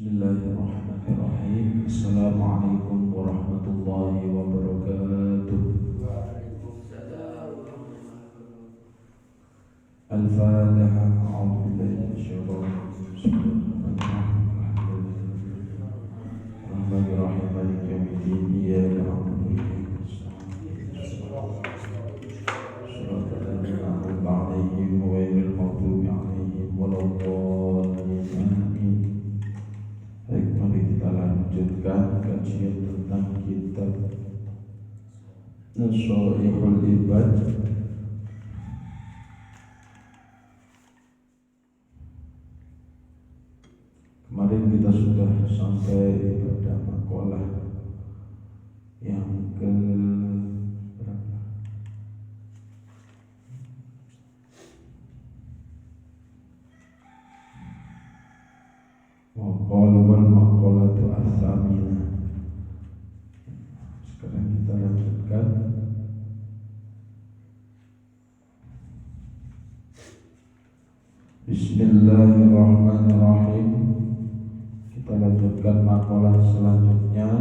Bismillahirrahmanirrahim. Assalamualaikum warahmatullahi wabarakatuh. Al-Fatihah. A'udzu billahi minasyaitonir rajim. Bismillahirrahmanirrahim. Maliki yaumiddin. Iyyaka na'budu wa iyyaka nasta'in. Shiratal ladzina an'amta 'alaihim ghairil maghdubi 'alaihim waladdallin. Amin. Baik, mari kita lanjutkan kajian tentang kitab Nashaikhul Ibad. Kemarin kita sudah sampai pada makalah yang ke berapa? Maqal wal maqalatu as-saminah. Sekarang kita lanjutkan. Bismillahirrahmanirrahim. Kita lanjutkan makalah selanjutnya.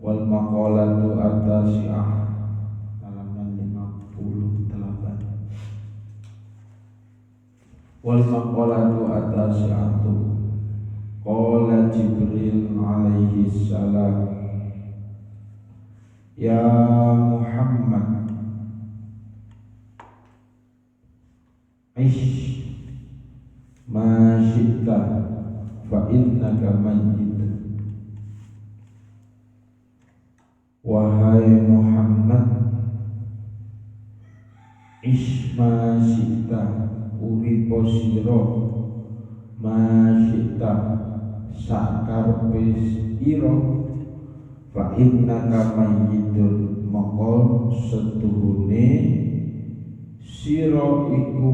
Wal maqalatu at-tasi'ah, halaman 58. Wal maqalatu at-tasi'atu. Qala Jibril alaihi salam, ya Muhammad, ish ma syi'ta fa innaka mayyit. Wahai Muhammad, ish ma syi'ta, uripo sira ma syi'ta sakarepe ira, fa innaka mayyitun, maka setuhune sira iku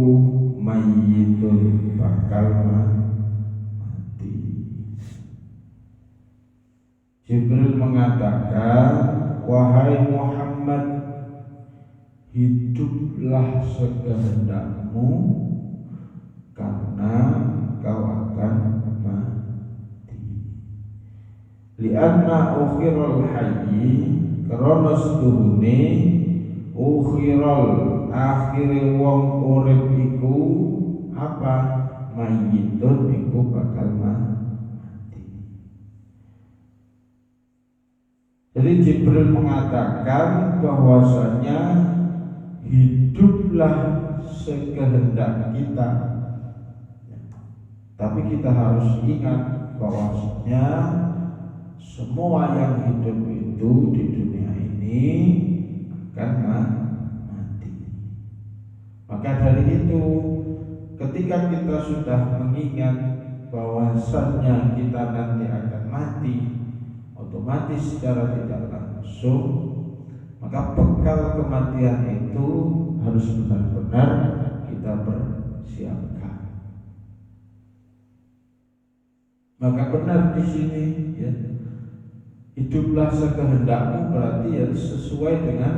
mayyitun, bakal mati. Jibril mengatakan, wahai Muhammad, hiduplah sekehendakmu karena kau akan mati. Lianna ukhiral hayyi, karena setuhune ukhiral akhire wong urip iku apa? Mayyitun, iku bakal mati. Jadi Jibril mengatakan bahwasanya hiduplah sekehendak kita, tapi kita harus ingat bahwasanya semua yang hidup itu di dunia ini akan mati. Maka dari itu, ketika kita sudah mengingat bahwasannya kita nanti akan mati, otomatis secara tidak langsung, maka bekal kematian itu harus benar-benar kita persiapkan. Maka benar di sini, ya, hiduplah sekehendakmu berarti ya sesuai dengan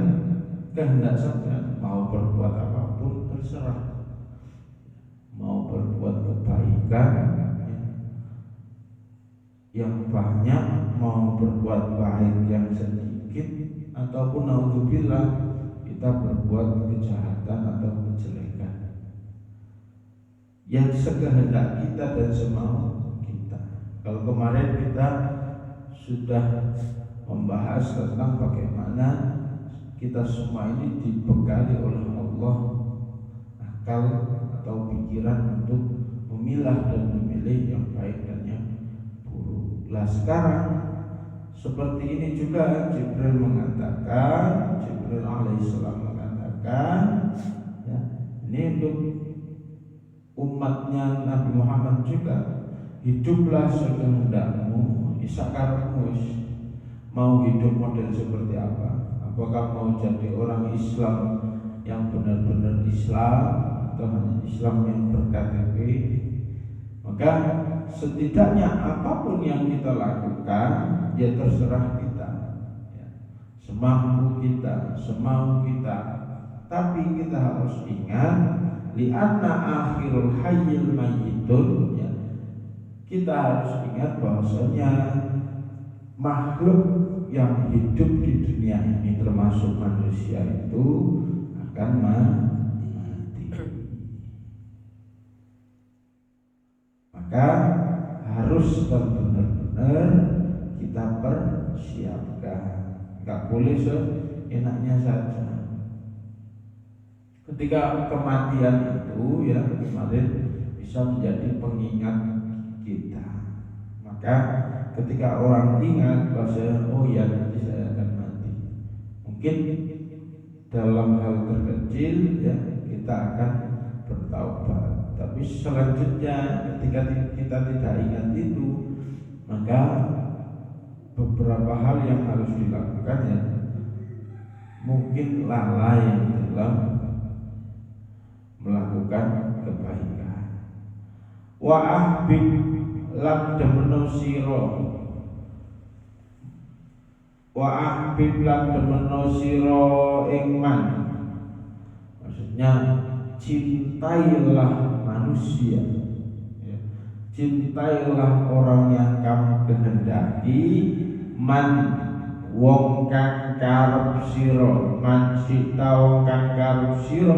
kehendak saja. Mau berbuat apapun terserah. Mau berbuat kebaikan yang banyak, mau berbuat baik yang sedikit, ataupun naudzubillah kita berbuat kejahatan atau kejelekan, yang sekehendak kita dan semau kita. Kalau kemarin kita sudah membahas tentang bagaimana kita semua ini dibekali oleh Allah akal atau pikiran untuk memilah dan memilih yang baik dan yang buruk. Lah sekarang seperti ini juga Jibril mengatakan, Jibril alaihissalam mengatakan, ya, ini untuk umatnya Nabi Muhammad juga, hiduplah sekehendakmu, isakarmu, mau hidup model seperti apa? Apakah mau jadi orang Islam yang benar-benar Islam atau hanya Islam yang ber-KTP? Maka setidaknya apapun yang kita lakukan, ya terserah kita, ya, semampu kita, semau kita. Tapi kita harus ingat, li'anna akhirul hayyil mayyitun, ya, kita harus ingat bahwasanya makhluk yang hidup di dunia ini termasuk manusia itu akan mati. Maka harus benar-benar kita persiapkan. Nggak boleh seenaknya saja. Ketika kematian itu ya kemarin bisa menjadi pengingat kita. Maka ketika orang ingat bahwa oh ya nanti saya akan mati, mungkin dalam hal terkecil ya kita akan bertaubat. Tapi selanjutnya ketika kita tidak ingat itu, maka beberapa hal yang harus dilakukan ya mungkin lalai dalam melakukan kebaikan. Wa ahbib lam demeno sira, wa ahbib lam demeno sira ing man. Maksudnya cintailah manusia ya. Cintailah orang yang kamu kehendaki, man wong kang karep sira, man sita wong kang karep sira,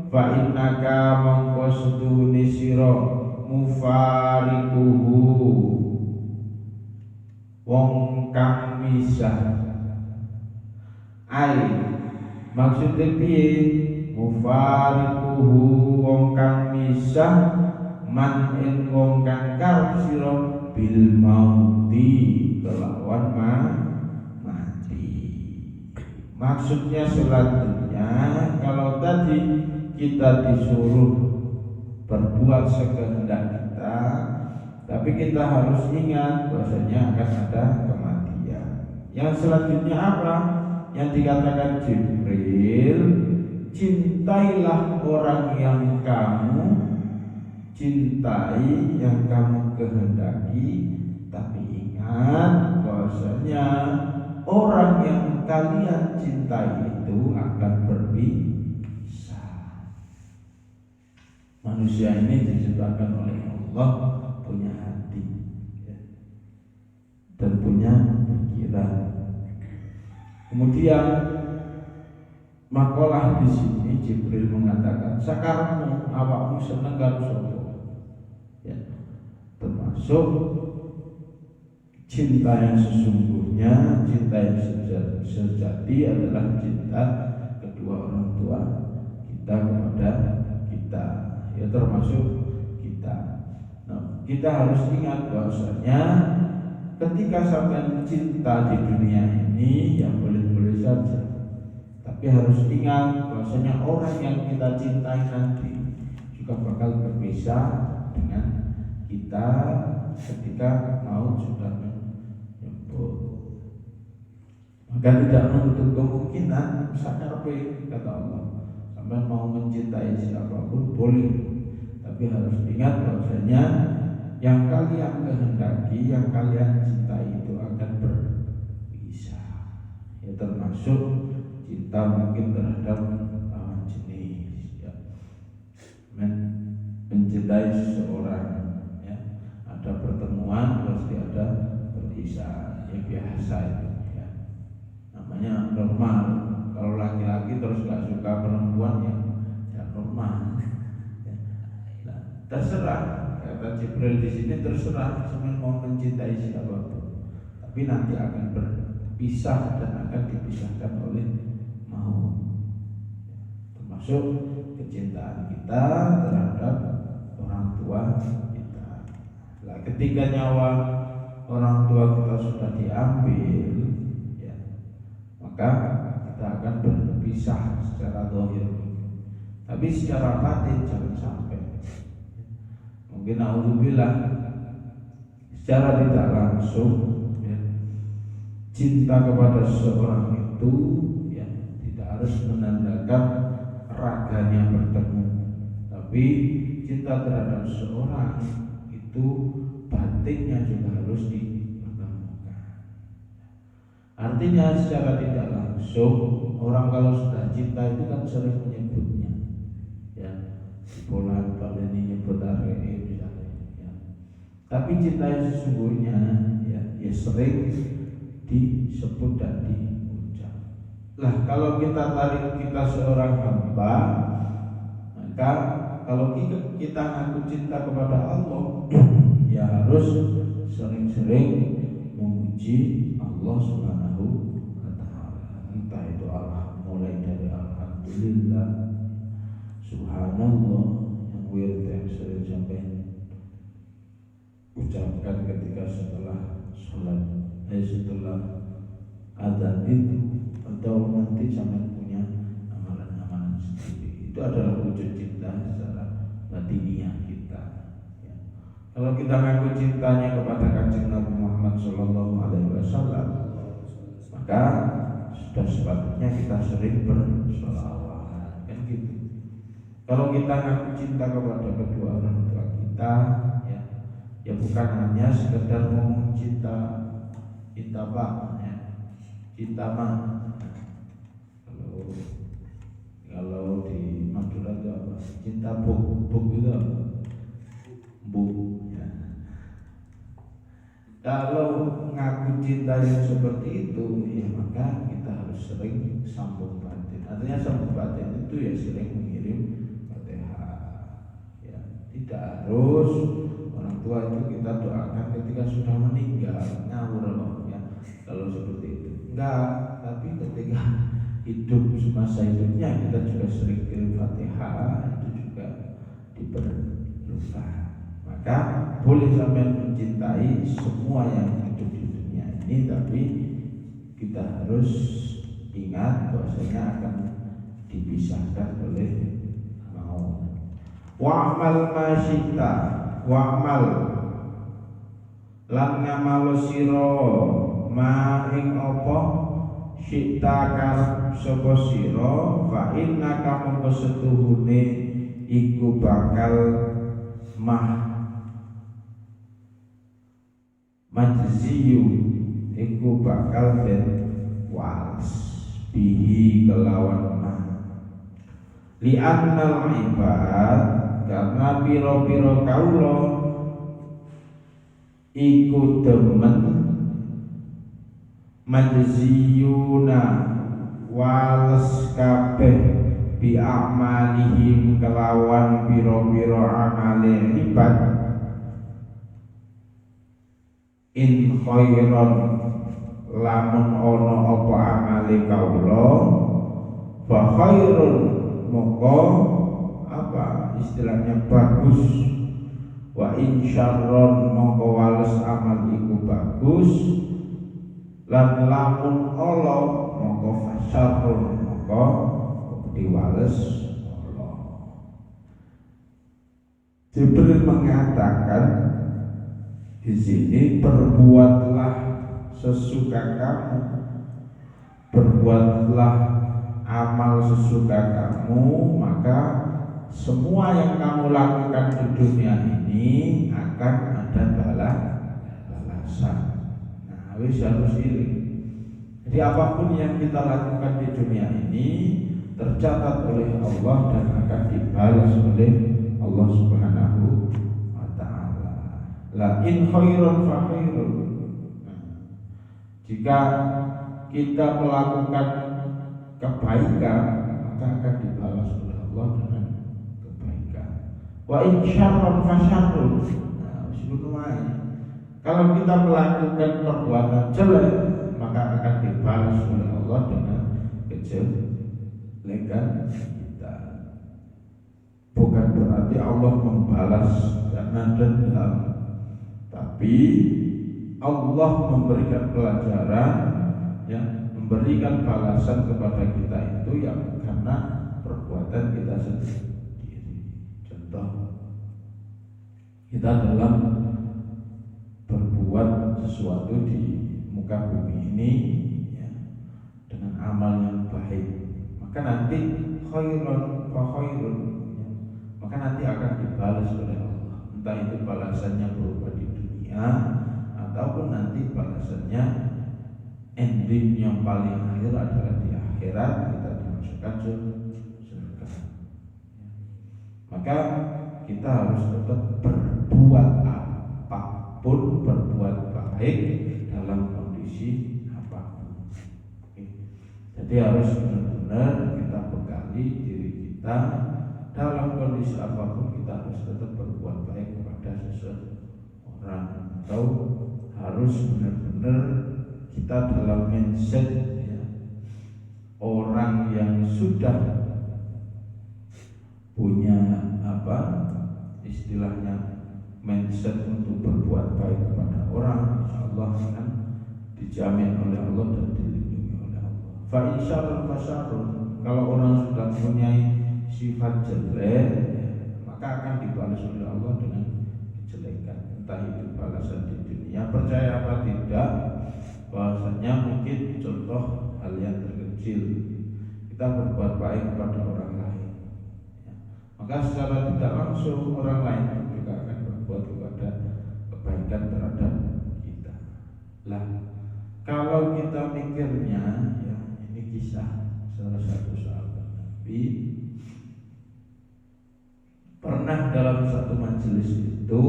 fa innaka mongko sedune sira mufarikuhu wong kang misah. Ai maksudnya piye? Mufarikuhu wong kang misah, man ing wong kang karep sira bil mauti kelawan mati. Maksudnya selanjutnya kalau tadi kita disuruh berbuat sekehendak kita, tapi kita harus ingat bahwasanya akan ada kematian. Yang selanjutnya apa? Yang dikatakan Jibril, cintailah orang yang kamu cintai, yang kamu kehendaki, tapi ingat bahwasanya orang yang kalian cintai itu akan berpisah. Manusia ini diciptakan oleh Allah punya hati ya, dan punya pikiran. Kemudian makalah di sini Jibril mengatakan sakarmu awakmu seneng karo sapa ya, termasuk cinta yang sesungguhnya, cinta yang sejati adalah cinta kedua orang tua kita kepada kita ya, termasuk kita. Nah, kita harus ingat bahwasanya ketika sampai cinta di dunia ini ya boleh-boleh saja, tapi harus ingat bahwasanya orang yang kita cintai nanti juga bakal berpisah dengan kita ketika maut sudah menyebut. Maka tidak menutup kemungkinan sakarpe kata Allah, sampai mau mencintai siapapun boleh, tapi harus ingat bahwasanya yang kalian kehendaki, yang kalian cintai itu akan berpisah ya, termasuk cinta mungkin terhadap lawan jenis ya. Mencintai seseorang ya, ada pertemuan pasti ada perpisahan ya, biasa itu ya, namanya normal. Kalau laki-laki terus gak suka perempuan ya normal ya. Nah, terserah kata Jibril di sini, terserah sampai mau mencintai siapapun, tapi nanti akan berpisah dan akan dipisahkan oleh maut, termasuk kecintaan kita terhadap orang tua kita. Nah, ketika nyawa orang tua kita sudah diambil, ya, maka kita akan berpisah secara zahir, tapi secara batin jangan sampai. Mungkin naudzubillah secara tidak langsung ya, cinta kepada seseorang itu ya tidak harus menandakan raganya bertemu, tapi cinta terhadap seseorang itu batinnya juga harus dipertemukan. Artinya secara tidak langsung orang kalau sudah cinta itu kan sering menyebutnya ya, bulan kali ini nyebut hari misalnya ya. Tapi cinta yang sesungguhnya ya sering disebut dan diucap. Lah kalau kita tarik kita seorang hamba, maka kalau kita ngaku cinta kepada Allah, ya harus sering-sering memuji Allah Subhanahu wa taala. Entah itu mulai dari alhamdulillah, subhanallah, yang wirid yang sering sampai ucapkan ketika setelah sholat, setelah adzan itu, atau nanti sampai punya amalan-amalan sendiri. Itu adalah wujud cinta secara batiniah kita. Ya. Kalau kita ngaku cintanya kepada Kanjeng Nabi Muhammad SAW, maka sudah sepatutnya kita sering bersolawat, kan gitu. Kalau kita ngaku cinta kepada kedua orang tua kita, ya bukan hanya sekedar ngomong cinta pak, ya. Cinta mah. Kalau di Madura itu apa? Cinta buk itu apa? Bu. Ya. Kalau ngaku cinta yang seperti itu, ya maka kita harus sering sambung batin. Artinya sambung batin itu ya sering mengirim Fatihah. Ya, tidak harus orang tua itu kita doakan ketika sudah meninggal, ngawur loh ya. Kalau seperti itu enggak, tapi ketika hidup semasa hidupnya kita juga sering kirim Fatihah, itu juga diperlukan. Maka boleh sampai mencintai semua yang hidup di dunia ini, tapi kita harus ingat bahwasanya akan dipisahkan oleh maut. Wa'mal masyita, wa'mal lan ngamal sira ma ing apa syita karep sapa sira, fa innaka mongko setuhune iku bakal majziyu iku bakal den waras bihi kelawan ma li annal ibad, karena piro-piro kaula iku demen majziyuna wales kabeh bi a'malihim kelawan piro-piro amale ibad, in khairon lamun ono apa amale kaula, fa khairun moko apa istilahnya bagus, wa in syarron moko wales amal iku bagus, lan lamun ala moko fasyarrun moko diwales Allah. Jibril mengatakan di sini, berbuatlah sesuka kamu, berbuatlah amal sesuka kamu, maka semua yang kamu lakukan di dunia ini akan ada balasan. Nah, wis harus iring. Jadi apapun yang kita lakukan di dunia ini tercatat oleh Allah dan akan dibalas oleh Allah Subhanahu wa ta'ala. La in khairun fa khairun. Jika kita melakukan kebaikan, maka akan dibalas oleh Allah dengan kebaikan. Wa in syarrun fa syarrun. Nah, kalau kita melakukan perbuatan jelek, maka akan dibalas oleh Allah dengan kejelekan kita. Bukan berarti Allah membalas karena dendam, tapi Allah memberikan pelajaran, ya, memberikan balasan kepada kita itu yang karena perbuatan kita sendiri. Contoh, kita dalam berbuat sesuatu di muka bumi ini, ya, dengan amal yang baik, maka nanti khairun fa khairun, ya, maka nanti akan dibalas oleh Allah. Entah itu balasannya berupa di dunia ataupun nanti balasannya ending yang paling akhir adalah di akhirat, kita dimasukkan surga. Maka kita harus tetap berbuat apa baik dalam kondisi apapun. Jadi harus benar-benar kita bekali diri kita dalam kondisi apapun, kita harus tetap berbuat baik kepada seseorang, atau harus benar-benar kita dalam mindset ya, orang yang sudah punya istilahnya mindset untuk berbuat baik kepada orang, insyaallah akan dijamin oleh Allah dan dilindungi oleh Allah. Fa insyaallah fasyarun, kalau orang sudah mempunyai sifat jelek ya, maka akan dibalas oleh Allah dengan kejelekan, entah itu balasan di dunia. Percaya apa tidak, bahwasanya mungkin contoh hal yang terkecil, kita berbuat baik kepada orang lain ya, maka secara tidak langsung orang lain juga akan berbuat kepada kebaikan terhadap kita. Lah, kalau kita mikirnya ya, ini kisah salah satu sahabat Nabi pernah dalam satu majelis itu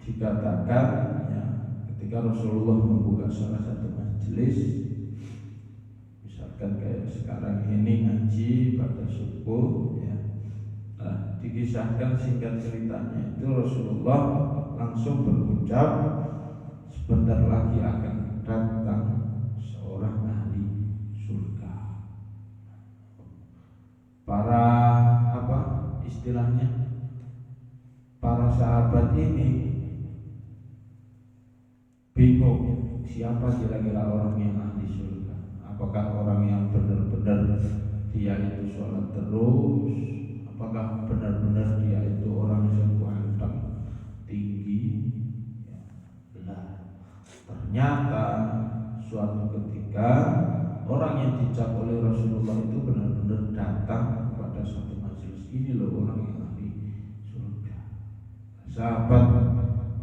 dikatakan ya, ketika Rasulullah membuka salah satu majelis, misalkan kayak sekarang ini ngaji pada subuh ya, dikisahkan singkat ceritanya itu Rasulullah langsung berucap, sebentar lagi akan datang seorang ahli surga. Para istilahnya para sahabat ini bingung siapa kira-kira orang yang ahli surga. Apakah orang yang benar-benar dia itu sholat terus, apakah benar-benar dia itu orang yang ganteng tinggi ya. Nah, ternyata suatu ketika orang yang dicap oleh Rasulullah itu benar-benar datang kepada suatu majelis. Ini loh orang yang ahli surga.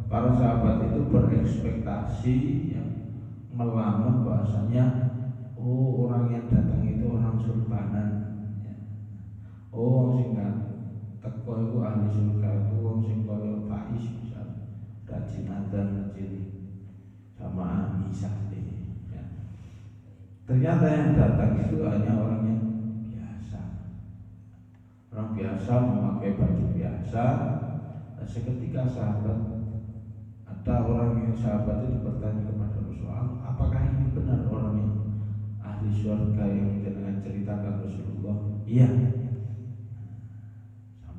Para sahabat itu berekspektasi yang melamun bahasanya, oh orang yang datang itu orang surbanan ya. Oh sing teko iku ahli surga itu wong sing kaya Faiz misal, rajin adzan, rajin sama misalnya ya. Ternyata yang datang itu hanya orang yang biasa, orang biasa memakai baju biasa. Nah, seketika ada orang yang sahabat itu bertanya kepada Rasulullah, apakah ini benar orang yang ahli surga yang dengan ceritakan Rasulullah? Iya.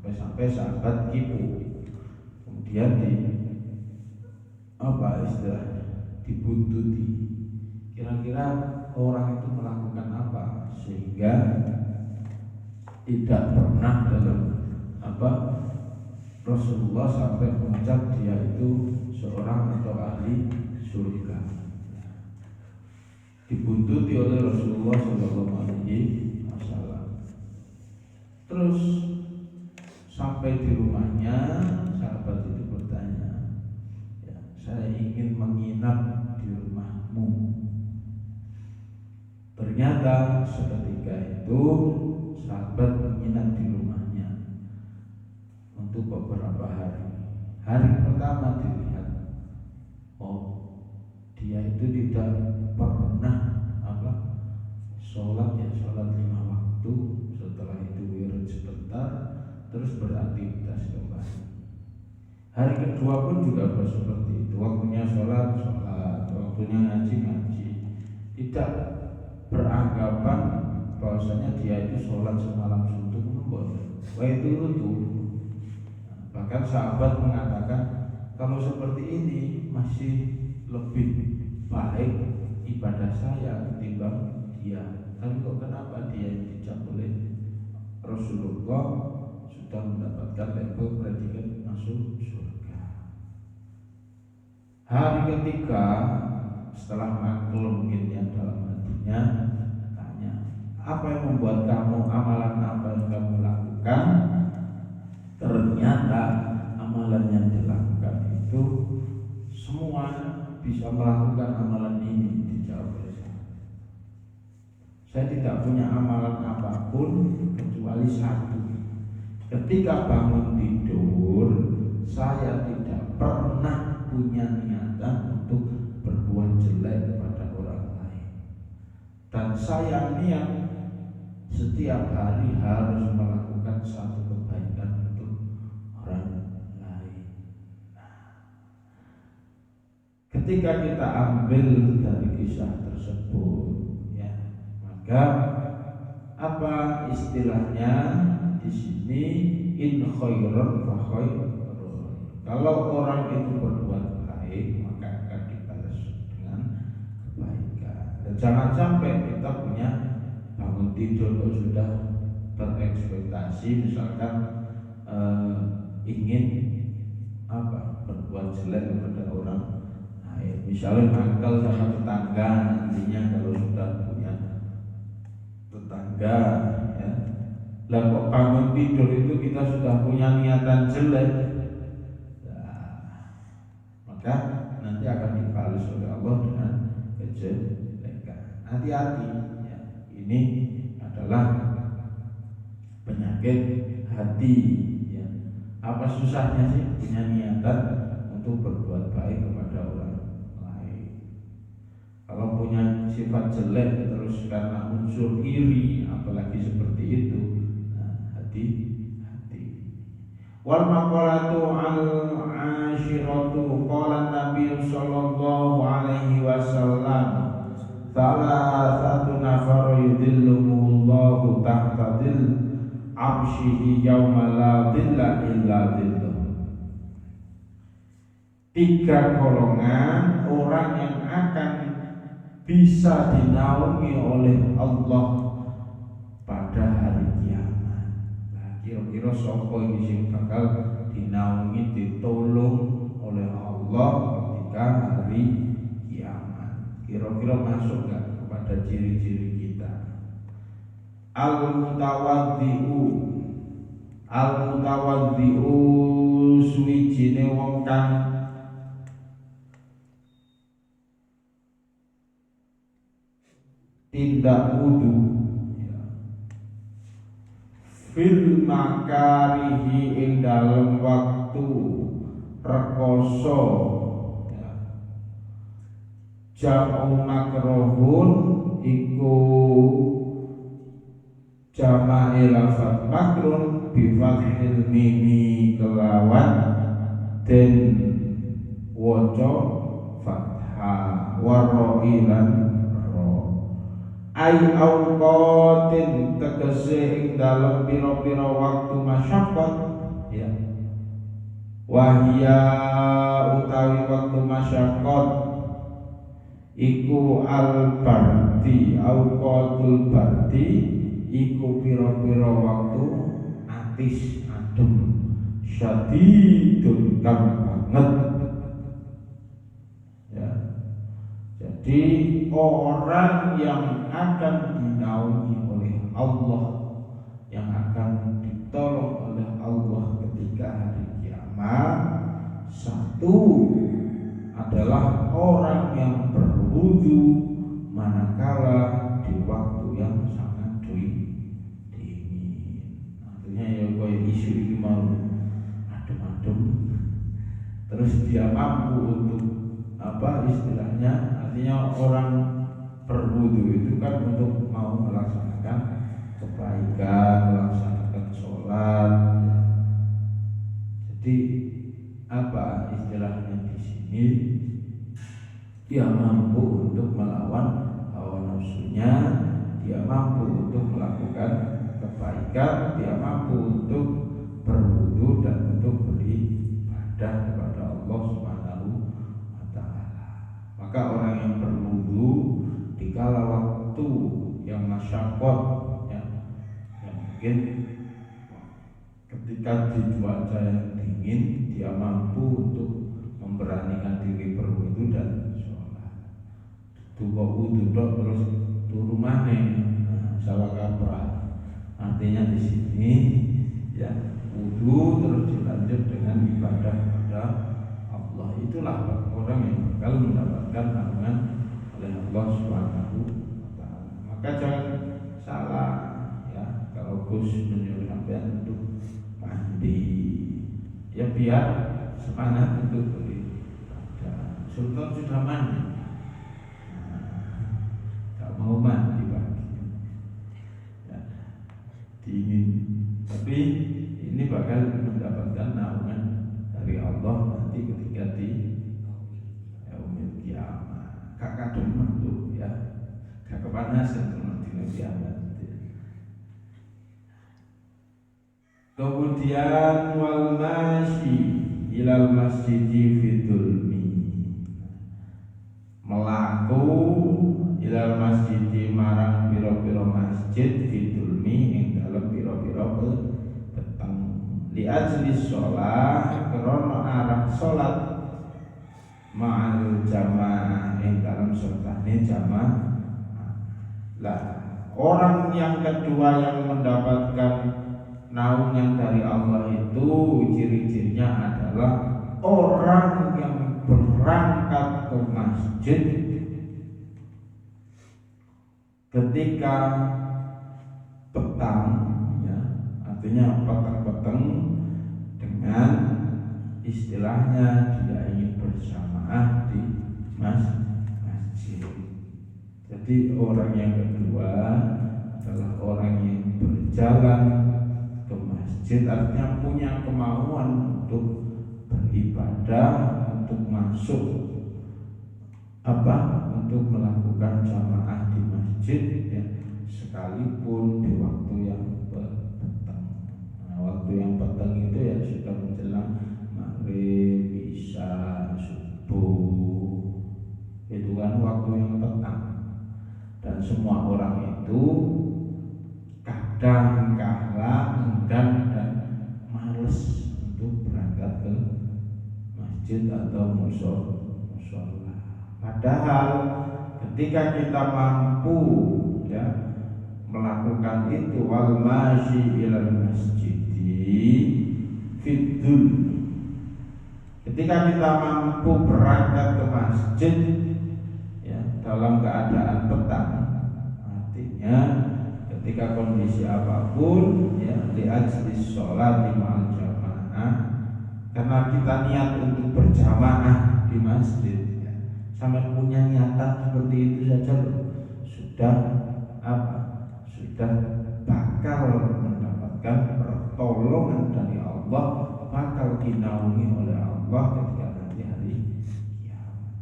Sampai sahabat kipu, kemudian dibuntuti. Kira-kira orang itu melakukan apa sehingga tidak pernah dalam Rasulullah sampai mengucap dia itu seorang atau ahli surga. Dibuntuti oleh Rasulullah SAW. Terus sampai di rumahnya, sahabat itu bertanya, ya, saya ingin menginap di rumahmu. Ternyata seketika itu sahabat menginap di rumahnya untuk beberapa hari. Hari pertama dilihat, oh dia itu tidak pernah sholat 5 waktu, setelah itu wirid sebentar, terus beraktivitas kembali. Hari kedua pun juga seperti itu, waktunya sholat, waktunya ngaji. Tidak beranggapan bahwasanya dia itu sholat semalam suntuk membuat. Wah itu tuh. Bahkan sahabat mengatakan kalau seperti ini masih lebih baik ibadah saya ketimbang dia. Tapi kok kenapa dia yang dicap oleh Rasulullah sudah mendapatkan label predikat masuk surga. Hari ketiga setelah maklum mungkin yang dalam hatinya tanya, apa yang membuat kamu, amalan apa yang kamu lakukan? Ternyata amalan yang dilakukan itu semua bisa melakukan amalan ini. Dijawab oleh saya tidak punya amalan apapun kecuali satu. Ketika bangun tidur, saya tidak pernah punya niatan saya niat setiap hari harus melakukan satu kebaikan untuk orang lain. Ketika kita ambil dari kisah tersebut, ya, maka apa istilahnya di sini, in khairon fa khairun. Kalau orang itu berbuat baik maka akan dibalas dengan kebaikan. Dan jangan sampai kita punya bangun tidur kok sudah berekspektasi misalkan ingin berbuat jelek kepada orang lain. Misalnya mangkal sama tetangga, nantinya kalau sudah punya tetangga, ya, lah kok bangun tidur itu kita sudah punya niatan jelek, maka nanti akan dibalas oleh Allah dengan kejelekan. Hati-hati, ya. Ini adalah penyakit hati, ya. Apa susahnya sih punya niatan untuk berbuat baik kepada orang lain? Kalau punya sifat jelek terus karena unsur iri, apalagi seperti itu, nah, hati-hati. Wal maqalatu al-ashiratu qala Nabi sallallahu alaihi wasallam, salasatu nafar yudhilluhumullahu tahta dhil arsyihi yauma la dhilla illa dhilluh. 3 golongan orang yang akan bisa dinaungi oleh Allah pada hari kiamat. Nah, kira-kira sapa iki sing bakal dinaungi, ditolong oleh Allah ketika hari kiamat? Kira-kira masuk gak kepada ciri-ciri kita? Al-mutawaddi'u suwijine wong kang tindak wudu, ya, fil makarihi ing dalam waktu rekoso, ya. Jam'u makruhun iku jama'i lafaz makrun bi fathil mimi kelawan den waca fathah warailan ai auqatin tegese ing dalem pira-pira waktu masyaqqat, ya. Wahya utawi waktu masyaqqat iku al-bardi auqatul bardi iku pira-pira waktu atis adem syadidun kang banget, ya. Jadi orang yang akan dinaungi oleh Allah, yang akan ditolong oleh Allah ketika hari kiamat, satu adalah orang yang berwudu manakala di waktu yang sangat dingin. Artinya ya kayak isu ini mau adem-adem, terus dia mampu untuk istilahnya, artinya orang berwudu itu kan untuk mau melaksanakan kebaikan, melaksanakan sholat, ya. Jadi istilahnya di sini, dia mampu untuk melawan hawa nafsunya, dia mampu untuk melakukan kebaikan, dia mampu untuk berwudu dan untuk beribadah kepada Allah Subhanahu wa ta'ala. Maka orang yang berwudu di kala waktu yang masyaqqat, ya, yang mungkin ketika di cuaca yang dingin, dia mampu untuk memberanikan diri berwudu dan sholat. Duka wudu terus turu maneh, salah kaprah. Artinya di sini, ya, wudu terus dilanjut dengan ibadah kepada Allah. Itulah orang yang bakal mendapatkan naungan oleh Allah Subhanahu wa ta'ala. Maka jangan salah, ya, kalau Gus menyuruh sampean untuk mandi, ya biar semangat untuk beribadah. Sultan sudah mandi, gak mau mandi pagi. dingin. Tapi ini bakal mendapatkan naungan dari Allah nanti ketika di yaumil kiamat. Kakak demen tuh ya, gak kepanasan teman di kiamat. Kemudian wal masyi ilal masjidi fidulmi, melaku ilal masjidi marang piro-piro masjid fidulmi ing dalam piro-piro peteng li ajli sholat krono arah sholat ma'al jamaah ing dalam sertane jamaah. Lah orang yang kedua yang mendapatkan naungan dari Allah itu ciri-cirinya adalah orang yang berangkat ke masjid ketika petang, ya, artinya petang-petang, dengan istilahnya dia ingin berjamaah di masjid. Jadi orang yang kedua adalah orang yang berjalan ke masjid, artinya punya kemauan untuk beribadah, untuk masuk untuk melakukan jamaah di masjid, ya, sekalipun di waktu yang petang. Nah, waktu yang petang itu ya sudah menjelang maghrib, isya, subuh, itu kan waktu yang petang. Dan semua orang itu kadang kala enggan dan males untuk berangkat ke masjid atau mushola. Padahal ketika kita mampu, ya, melakukan itu, wal masyi ilal masjidi fidul, ketika kita mampu berangkat ke masjid, ya, dalam keadaan petang, artinya ketika kondisi apapun, ya, li ajli sholat ma'al jamaah, karena kita niat untuk berjamaah di masjid, ya, sampai punya niatan seperti itu saja loh, sudah sudah bakal mendapatkan pertolongan dari Allah, bakal dinaungi oleh Allah ketika nanti hari kiamat.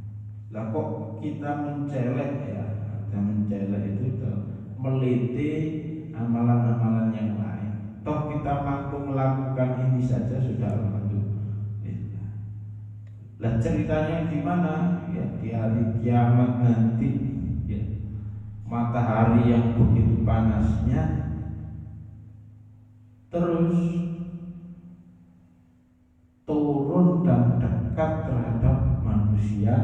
Lah kok kita mencelek, ya, kita mencelek itu meliti amalan-amalan yang lain. Toh kita mampu melakukan ini saja sudah alhamdulillah. Lah ceritanya gimana? Ya, di hari kiamat nanti, ya, matahari yang begitu panasnya terus turun dan dekat terhadap manusia.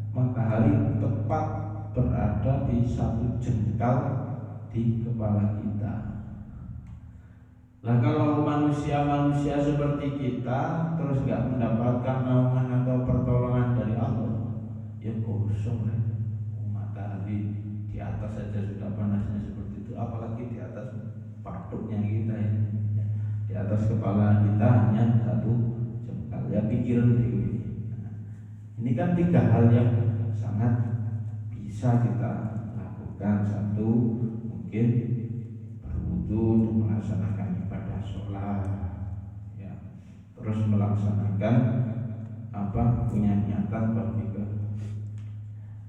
Matahari tepat berada di satu jengkal di kepala kita. Nah, kalau manusia-manusia seperti kita terus gak mendapatkan naungan atau pertolongan dari Allah, ya kosong ya. Matahari di atas saja sudah panasnya seperti itu, apalagi di atas patuknya kita, ya. Di atas kepala kita hanya satu jengkal, ya, pikiran dewi. Ini kan tiga hal yang sangat bisa kita lakukan. Satu, mungkin berwudu untuk melaksanakan ibadah sholat, ya. Terus melaksanakan punya niatan pergi ke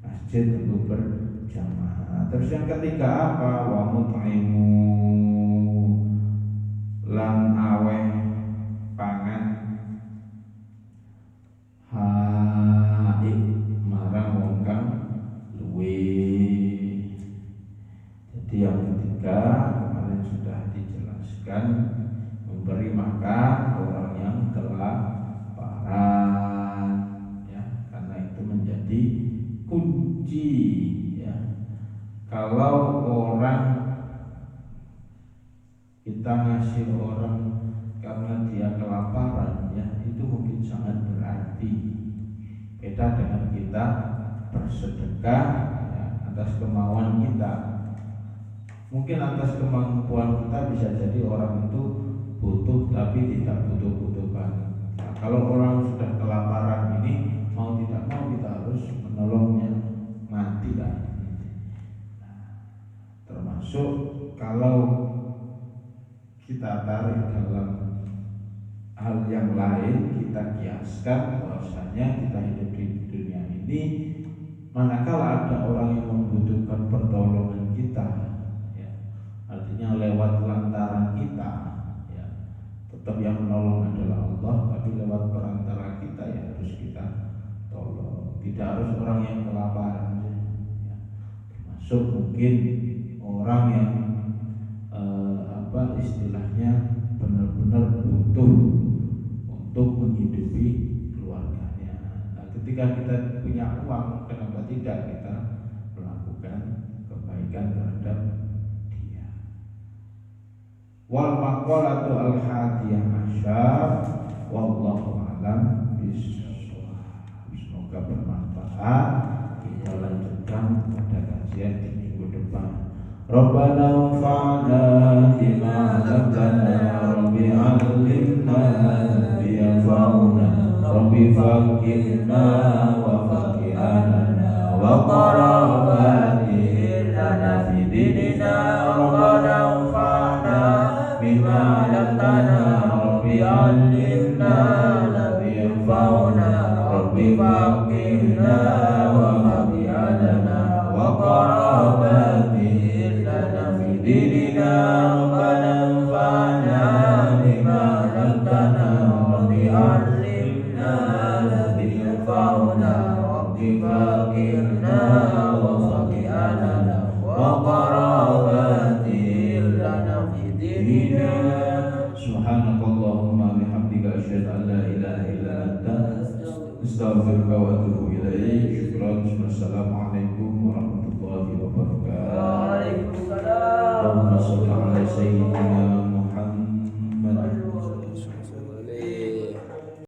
masjid untuk berjamaah. Terus yang ketiga wa mut'imu lan aweh pangan marang wong kang luwe. Jadi yang ketiga kemarin sudah dijelaskan, memberi makan orang yang kelaparan, ya, karena itu menjadi kunci, ya. Kalau orang kita ngasih orang karena dia kelaparan, ya, itu mungkin sangat berarti. Beda dengan kita bersedekah, ya, atas kemauan kita. Mungkin atas kemampuan kita bisa jadi orang itu butuh tapi tidak butuh-butuh banget. Nah, kalau orang sudah kelaparan ini, mau tidak mau kita harus menolongnya, mati kan. Nah, termasuk kalau kita tarik dalam hal yang lain, kita kiaskan bahwasanya kita hidup di dunia ini, manakala ada orang yang membutuhkan pertolongan kita, ya, artinya lewat lantaran kita, ya, tetap yang menolong adalah Allah, tapi lewat perantara kita ya harus kita tolong. Tidak harus orang yang kelaparan, ya. Termasuk mungkin orang yang istilahnya benar-benar butuh untuk menghidupi keluarganya. Nah, ketika kita punya uang, kenapa tidak kita melakukan kebaikan terhadap dia? Wal maqalatu al-hadiyah asyar, wallahu a'lam bishawab. Semoga bermanfaat. Kita lanjutkan pada kajian di minggu depan. Rabbana anfa'na bima 'allamtana, Rabbi 'allimna bi yanfa'una, Rabbi faqihna wa faqihana wa qarabati lana fi dinina. Rabbana anfa'na bima 'allamtana, Rabbi 'allimna bi yanfa'una, Rabbi faqihna wa faqihana wa qarabati dinina. Rabbana anfa'na bima 'allamtana, Rabbi 'allimna alladhi yanfa'una, Rabbi faqihna wa faqihna wa qarabati lana fi dinina. Subhanakallahumma bihamdika asyhadu an la ilaha illa anta astaghfiruka wa atubu ilaik. Syukran. Wassalamualaikum warahmatullahi wabarakatuh. Allahumma shalli ala sayyidina